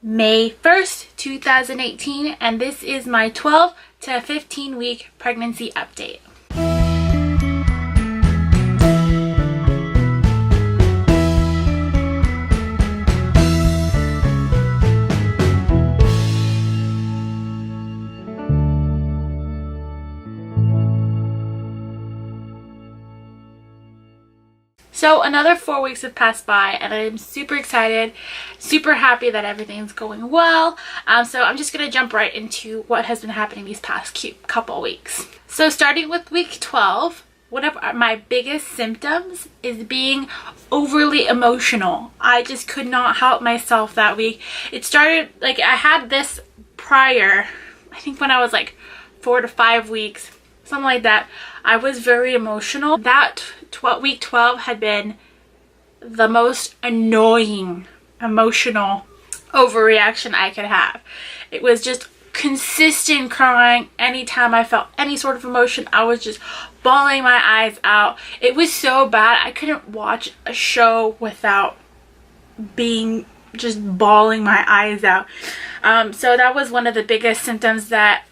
May 1st, 2018, and this is my 12 to 15 week pregnancy update. So another 4 weeks have passed by and I'm super excited, super happy that everything's going well. So I'm just going to jump right into what has been happening these past couple weeks. So starting with week 12, one of my biggest symptoms is being overly emotional. I just could not help myself that week. It started, like, I had this prior, I think when I was like 4 to 5 weeks, something like that. I was very emotional. That week 12 had been the most annoying emotional overreaction I could have. It was just consistent crying. Anytime I felt any sort of emotion, I was just bawling my eyes out. It was so bad. I couldn't watch a show without being just bawling my eyes out. So that was one of the biggest symptoms that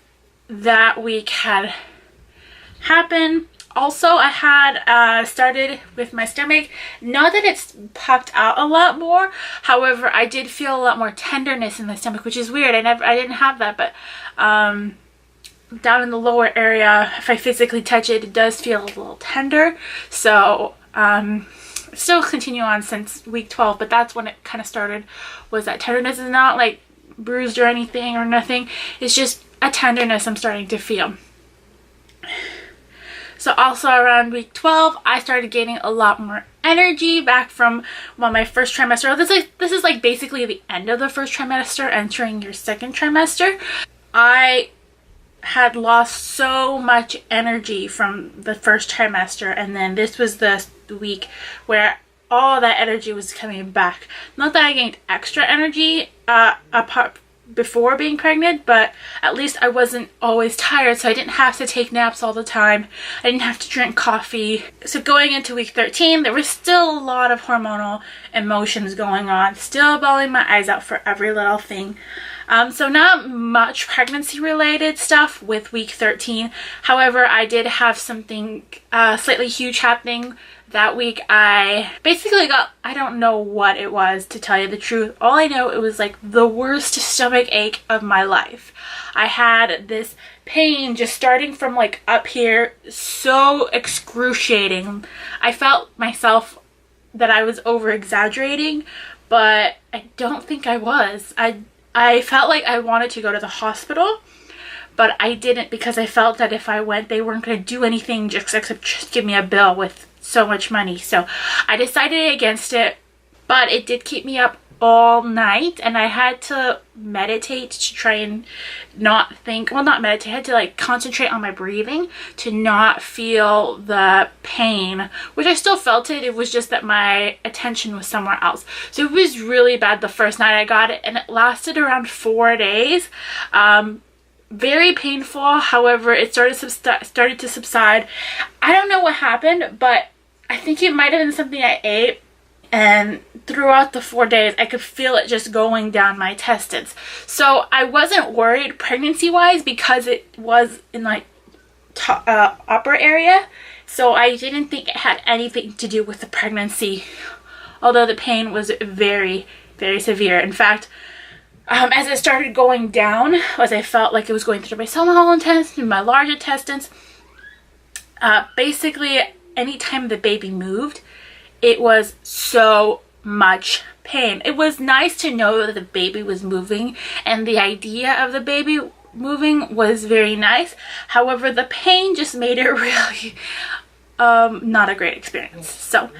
week had happened. Also, I had started with my stomach. Not that it's popped out a lot more, however, I did feel a lot more tenderness in the stomach, which is weird. I didn't have that, but down in the lower area, if I physically touch it, it does feel a little tender. So still continue on since week 12, but that's when it kind of started, was that tenderness. Is not like bruised or anything or nothing. It's just a tenderness I'm starting to feel. So also around week 12, I started gaining a lot more energy back from my first trimester. This is like basically the end of the first trimester, entering your second trimester. I had lost so much energy from the first trimester, and then this was the week where all that energy was coming back. Not that I gained extra energy apart before being pregnant, but at least I wasn't always tired, so I didn't have to take naps all the time. I didn't have to drink coffee. So going into week 13, there was still a lot of hormonal emotions going on, still bawling my eyes out for every little thing. So not much pregnancy related stuff with week 13. However, I did have something slightly huge happening that week. I basically got, I don't know what it was, to tell you the truth. All I know, it was like the worst stomach ache of my life. I had this pain just starting from like up here, so excruciating. I felt myself that I was over exaggerating, but I don't think I was. I felt like I wanted to go to the hospital, but I didn't, because I felt that if I went, they weren't going to do anything except just give me a bill with so much money. So I decided against it, but it did keep me up all night, and I had to meditate to try and not think, well, not meditate, I had to like concentrate on my breathing to not feel the pain, which I still felt it. It was just that my attention was somewhere else. So it was really bad the first night I got it, and it lasted around 4 days. Very painful. However, it started to subside. I don't know what happened, but I think it might have been something I ate, and throughout the 4 days I could feel it just going down my intestines. So I wasn't worried pregnancy wise, because it was in like upper area, so I didn't think it had anything to do with the pregnancy, although the pain was very, very severe. In fact, as it started going down, as I felt like it was going through my small intestine, my large intestines, basically anytime the baby moved, it was so much pain. It was nice to know that the baby was moving, and the idea of the baby moving was very nice. However, the pain just made it really not a great experience. So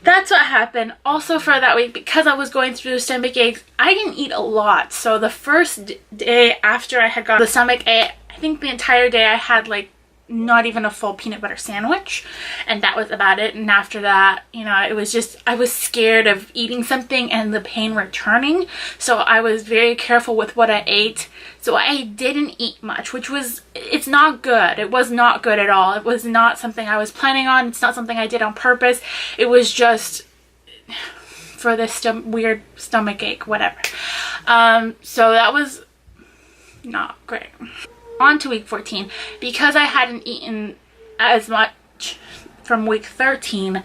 that's what happened. Also for that week, because I was going through stomach aches, I didn't eat a lot. So the first day after I had got the stomach ache, I think the entire day I had like not even a full peanut butter sandwich, and that was about it. And after that, you know, it was just, I was scared of eating something and the pain returning, so I was very careful with what I ate. So I didn't eat much, which was, it's not good. It was not good at all. It was not something I was planning on. It's not something I did on purpose. It was just for this weird stomach ache, whatever. So that was not great. On to week 14, because I hadn't eaten as much from week 13,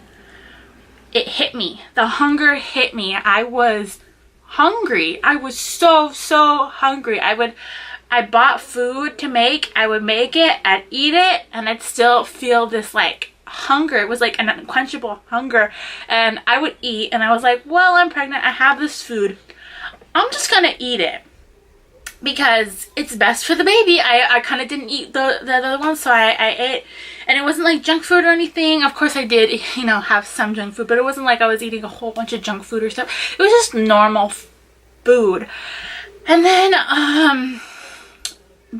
it hit me. The hunger hit me. I was hungry. I was so hungry. I bought food to make. I would make it, I'd eat it, and I'd still feel this like hunger. It was like an unquenchable hunger. And I would eat, and I was like, well, I'm pregnant. I have this food. I'm just gonna eat it because it's best for the baby. I kind of didn't eat the other one, so I ate. And it wasn't like junk food or anything. Of course I did, you know, have some junk food, but it wasn't like I was eating a whole bunch of junk food or stuff. It was just normal food. And then,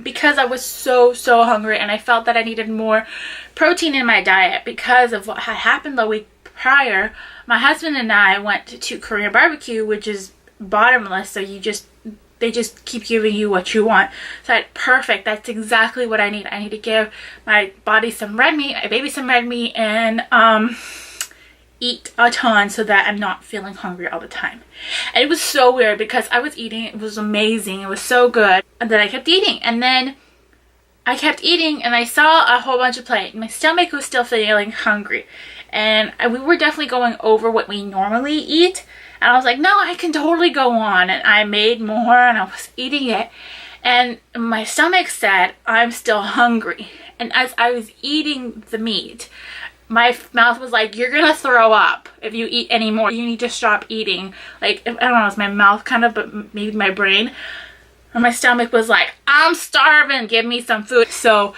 because I was so hungry and I felt that I needed more protein in my diet because of what had happened the week prior, my husband and I went to Korean barbecue, which is bottomless, so they just keep giving you what you want. So I said, perfect, that's exactly what I need. I need to give my body some red meat, my baby some red meat, and eat a ton so that I'm not feeling hungry all the time. And it was so weird because I was eating, it was amazing, it was so good, and then I kept eating, and then I kept eating, and I saw a whole bunch of plate. My stomach was still feeling hungry, and we were definitely going over what we normally eat, and I was like, no, I can totally go on. And I made more, and I was eating it, and my stomach said, I'm still hungry. And as I was eating the meat, my mouth was like, you're gonna throw up if you eat any more. You need to stop eating. Like, I don't know, it's my mouth kind of, but maybe my brain. And my stomach was like, I'm starving, give me some food. So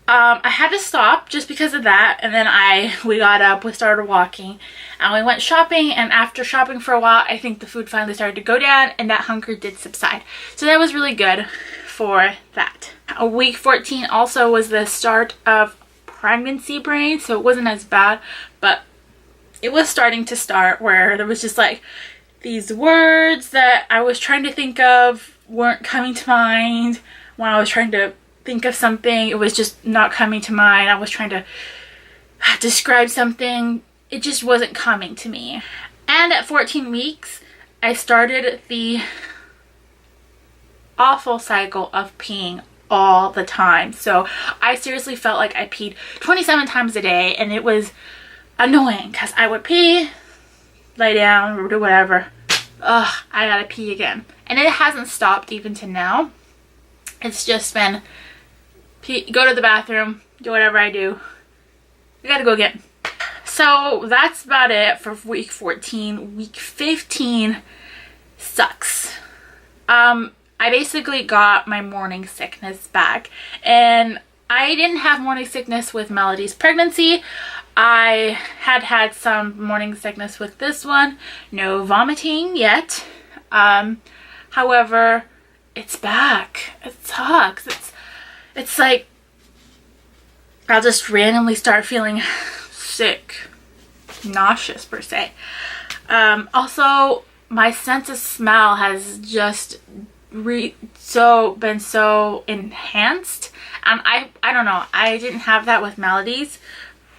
I had to stop just because of that. And then we got up, we started walking, and we went shopping. And after shopping for a while, I think the food finally started to go down, and that hunger did subside. So that was really good for that. Week 14 also was the start of pregnancy brain, so it wasn't as bad, but it was starting to start where there was just like these words that I was trying to think of weren't coming to mind. When I was trying to think of something, it was just not coming to mind. I was trying to describe something, it just wasn't coming to me. And at 14 weeks, I started the awful cycle of peeing all the time. So I seriously felt like I peed 27 times a day, and it was annoying because I would pee, lay down, or do whatever. Ugh, I gotta pee again. And it hasn't stopped even to now. It's just been pee, go to the bathroom, do whatever I do. I gotta go again. So that's about it for week 14. Week 15 sucks. I basically got my morning sickness back, and I didn't have morning sickness with Melody's pregnancy. I had some morning sickness with this one. No vomiting yet. However, it's back. It sucks. It's like I'll just randomly start feeling sick, nauseous per se. Also, my sense of smell has just been so enhanced, and I don't know, I didn't have that with Melody's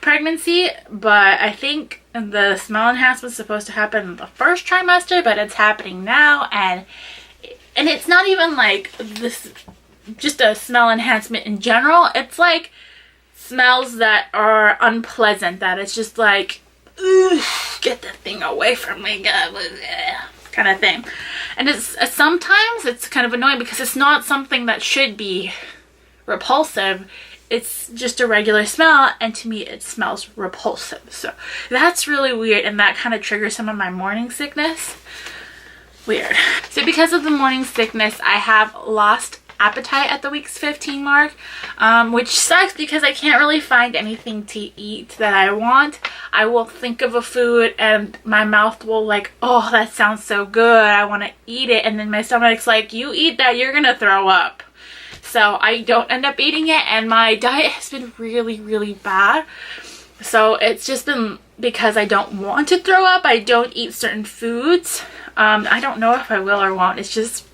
pregnancy, but I think the smell enhancement is supposed to happen in the first trimester, but it's happening now, and it's not even like this just a smell enhancement in general. It's like smells that are unpleasant, that it's just like, get that thing away from me, kind of thing. And sometimes it's kind of annoying because it's not something that should be repulsive. It's just a regular smell, and to me it smells repulsive. So that's really weird, and that kind of triggers some of my morning sickness. Weird. So because of the morning sickness, I have lost appetite at the weeks 15 mark, which sucks because I can't really find anything to eat that I want. I will think of a food and my mouth will like, oh, that sounds so good, I want to eat it, and then my stomach's like, you eat that, you're gonna throw up. So I don't end up eating it, and my diet has been really bad. So it's just been because I don't want to throw up, I don't eat certain foods. I don't know if I will or won't, it's just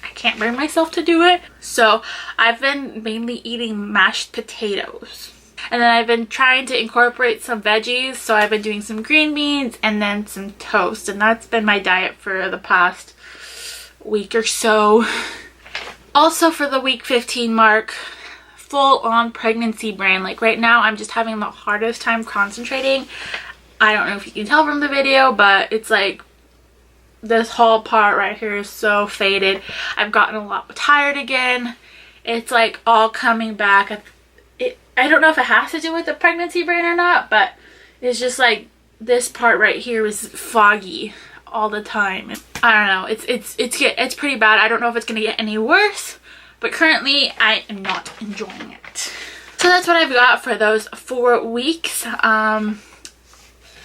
I can't bring myself to do it. So I've been mainly eating mashed potatoes. And then I've been trying to incorporate some veggies, so I've been doing some green beans and then some toast, and that's been my diet for the past week or so. Also for the week 15 mark, full on pregnancy brain. Like right now I'm just having the hardest time concentrating. I don't know if you can tell from the video, but it's like this whole part right here is so faded. I've gotten a lot tired again. It's like all coming back. I don't know if it has to do with the pregnancy brain or not, but it's just like this part right here is foggy all the time. I don't know. It's pretty bad. I don't know if it's gonna get any worse, but currently I am not enjoying it. So that's what I've got for those 4 weeks.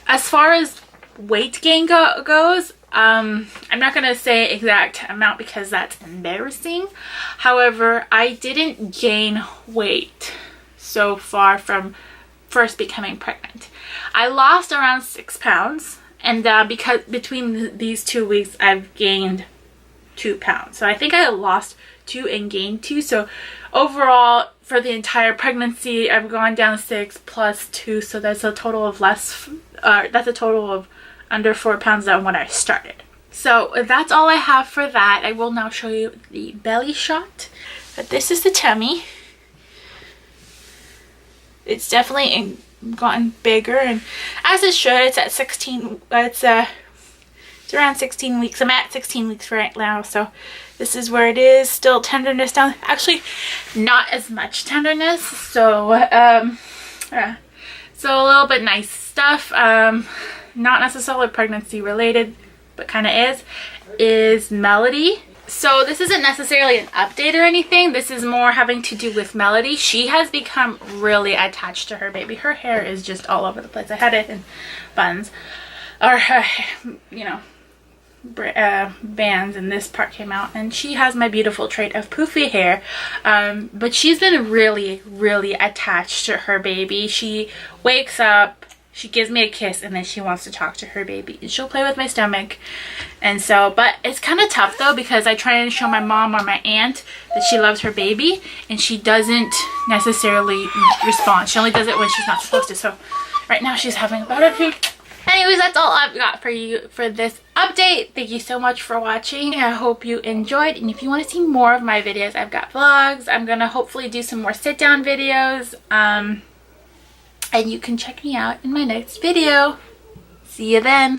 As far as weight gain goes, I'm not gonna say exact amount because that's embarrassing. However, I didn't gain weight so far from first becoming pregnant. I lost around 6 pounds, and because between these 2 weeks I've gained 2 pounds. So I think I lost 2 and gained 2. So overall for the entire pregnancy I've gone down 6 plus 2, so that's a total of under 4 pounds than when I started. So that's all I have for that. I will now show you the belly shot. But this is the tummy. It's definitely gotten bigger, and as it should. It's at 16. It's around 16 weeks. I'm at 16 weeks right now, so this is where it is. Still tenderness down. Actually, not as much tenderness. So so a little bit nice stuff. Not necessarily pregnancy related, but kind of is Melody. So this isn't necessarily an update or anything. This is more having to do with Melody. She has become really attached to her baby. Her hair is just all over the place. I had it in buns, or you know, bands, and this part came out, and she has my beautiful trait of poofy hair. But she's been really attached to her baby. She wakes up, she gives me a kiss, and then she wants to talk to her baby, and she'll play with my stomach. And so, but it's kind of tough though, because I try and show my mom or my aunt that she loves her baby, and she doesn't necessarily respond. She only does it when she's not supposed to. So right now she's having a attitude. Anyways, that's all I've got for you for this update. Thank you so much for watching. I hope you enjoyed, and if you want to see more of my videos, I've got vlogs. I'm gonna hopefully do some more sit down videos, and you can check me out in my next video. See you then.